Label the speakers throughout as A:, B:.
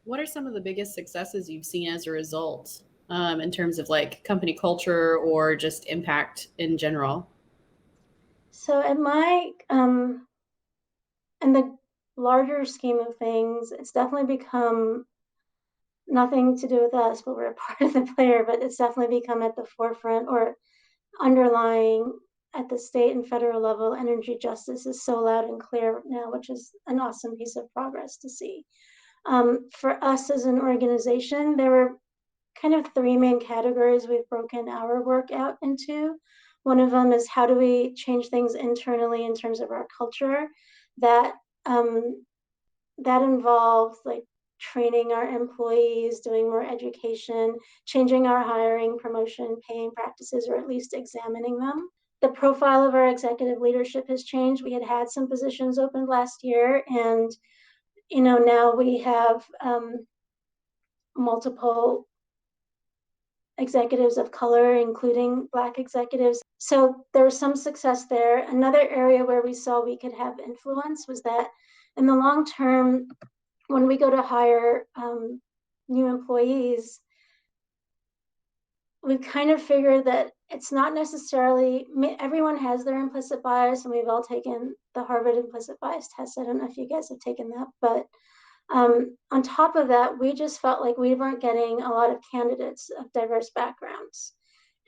A: What are some of the biggest successes you've seen as a result, in terms of like company culture or just impact in general?
B: So at my in the larger scheme of things, it's definitely become nothing to do with us, but we're a part of the player, but it's definitely become at the forefront or underlying at the state and federal level. Energy justice is so loud and clear now, which is an awesome piece of progress to see. For us as an organization, there were kind of three main categories we've broken our work out into. One of them is how do we change things internally in terms of our culture. That um, that involves like training our employees, doing more education, changing our hiring, promotion, paying practices, or at least examining them. The profile of our executive leadership has changed. We had some positions opened last year, and now we have multiple executives of color, including Black executives. So there was some success there. Another area where we saw we could have influence was that in the long term, when we go to hire new employees, we kind of figured that it's not necessarily, everyone has their implicit bias, and we've all taken the Harvard implicit bias test. I don't know if you guys have taken that, but on top of that, we just felt like we weren't getting a lot of candidates of diverse backgrounds.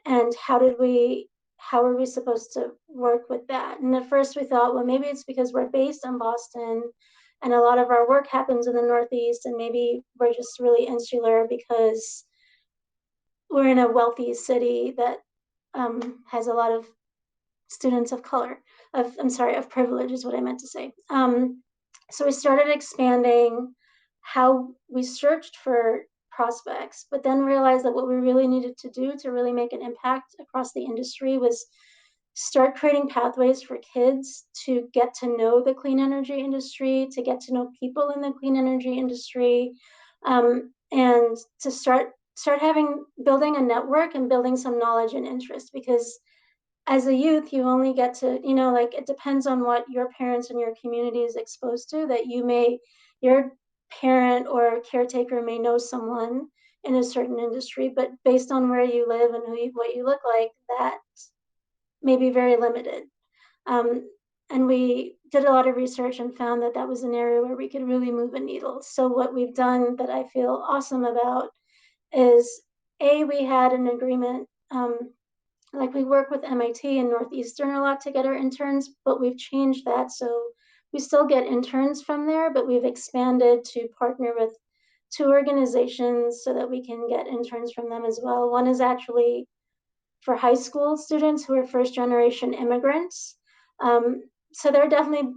B: And how are we supposed to work with that? And at first we thought, well, maybe it's because we're based in Boston and a lot of our work happens in the Northeast, and maybe we're just really insular because we're in a wealthy city that has a lot of students of color, of privilege is what I meant to say. So we started expanding how we searched for prospects, but then realized that what we really needed to do to really make an impact across the industry was start creating pathways for kids to get to know the clean energy industry, to get to know people in the clean energy industry, and to start having building a network and building some knowledge and interest. Because as a youth, you only get to, like it depends on what your parents and your community is exposed to, that your parent or caretaker may know someone in a certain industry, but based on where you live and what you look like, that may be very limited. Um, and we did a lot of research and found that that was an area where we could really move a needle. So what we've done that I feel awesome about is we had an agreement, like we work with MIT and Northeastern a lot to get our interns, but we've changed that. So we still get interns from there, but we've expanded to partner with two organizations so that we can get interns from them as well. One is actually for high school students who are first generation immigrants. So they're definitely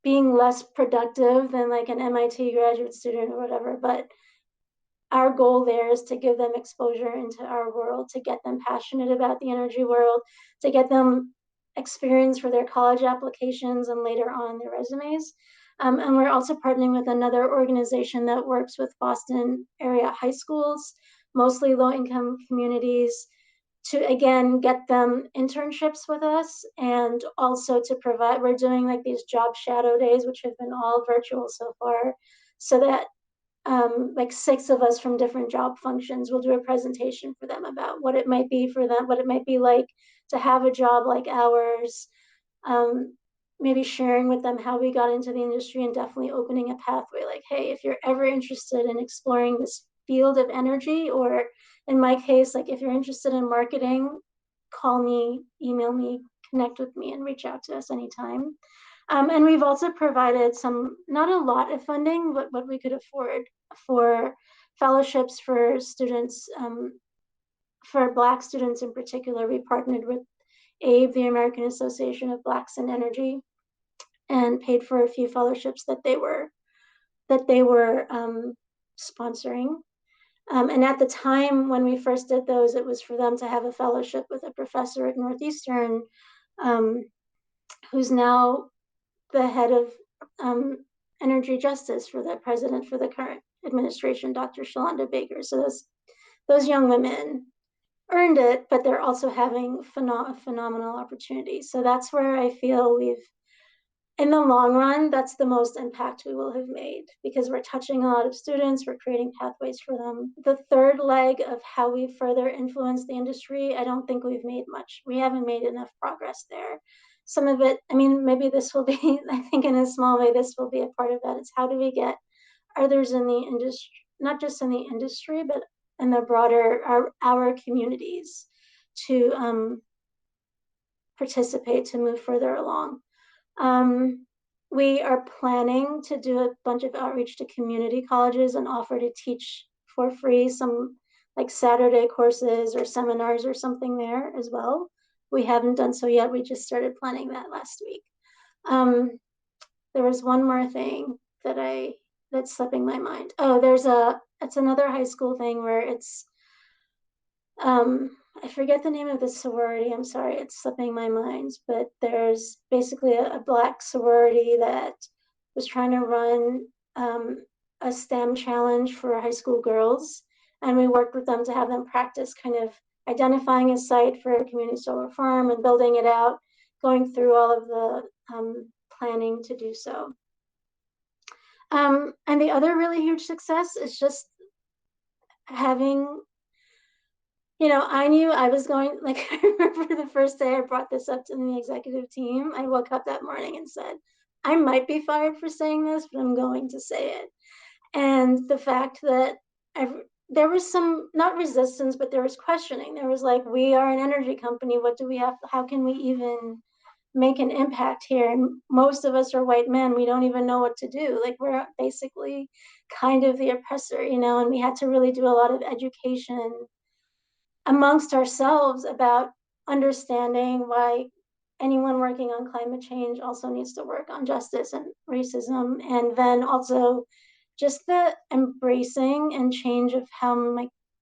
B: being less productive than like an MIT graduate student or whatever, but our goal there is to give them exposure into our world, to get them passionate about the energy world, to get them experience for their college applications and later on their resumes. And we're also partnering with another organization that works with Boston area high schools, mostly low income communities, to again get them internships with us, and also to provide, we're doing like these job shadow days, which have been all virtual so far, so that like six of us from different job functions will do a presentation for them about what it might be for them, what it might be like to have a job like ours, um, maybe sharing with them how we got into the industry, and definitely opening a pathway like, hey, if you're ever interested in exploring this field of energy, or in my case, like if you're interested in marketing, call me, email me, connect with me, and reach out to us anytime. And we've also provided some, not a lot of funding, but what we could afford for fellowships for students, for Black students in particular. We partnered with ABE, the American Association of Blacks in Energy, and paid for a few fellowships that they were sponsoring. And at the time when we first did those, it was for them to have a fellowship with a professor at Northeastern, who's now the head of energy justice for the president for the current administration, Dr. Shalonda Baker. So those young women earned it, but they're also having phenomenal opportunities. So that's where I feel we've in the long run, that's the most impact we will have made because we're touching a lot of students, we're creating pathways for them. The third leg of how we further influence the industry, I don't think we've made much. We haven't made enough progress there. Some of it, I mean, maybe this will be, I think in a small way, this will be a part of that. It's how do we get others in the industry, not just in the industry, but in the broader, our communities to participate, to move further along. We are planning to do a bunch of outreach to community colleges and offer to teach for free some like Saturday courses or seminars or something there as well. We haven't done so yet. We just started planning that last week. There was one more thing that's slipping my mind. Oh, it's another high school thing where it's I forget the name of the sorority. I'm sorry, it's slipping my mind. But there's basically a Black sorority that was trying to run a STEM challenge for high school girls. And we worked with them to have them practice kind of identifying a site for a community solar farm and building it out, going through all of the planning to do so. And the other really huge success is just having, I knew I was going, like, I remember the first day I brought this up to the executive team. I woke up that morning and said, I might be fired for saying this, but I'm going to say it. And the fact that there was some, not resistance, but there was questioning. There was like, we are an energy company. What do we have? How can we even make an impact here? And most of us are white men. We don't even know what to do. Like, we're basically kind of the oppressor, and we had to really do a lot of education amongst ourselves about understanding why anyone working on climate change also needs to work on justice and racism, and then also just the embracing and change of how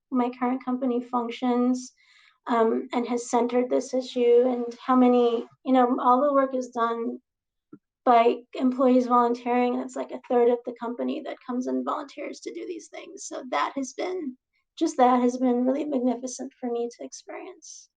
B: my current company functions, and has centered this issue, and how many, all the work is done by employees volunteering, and it's like a third of the company that comes and volunteers to do these things. So that has been really magnificent for me to experience.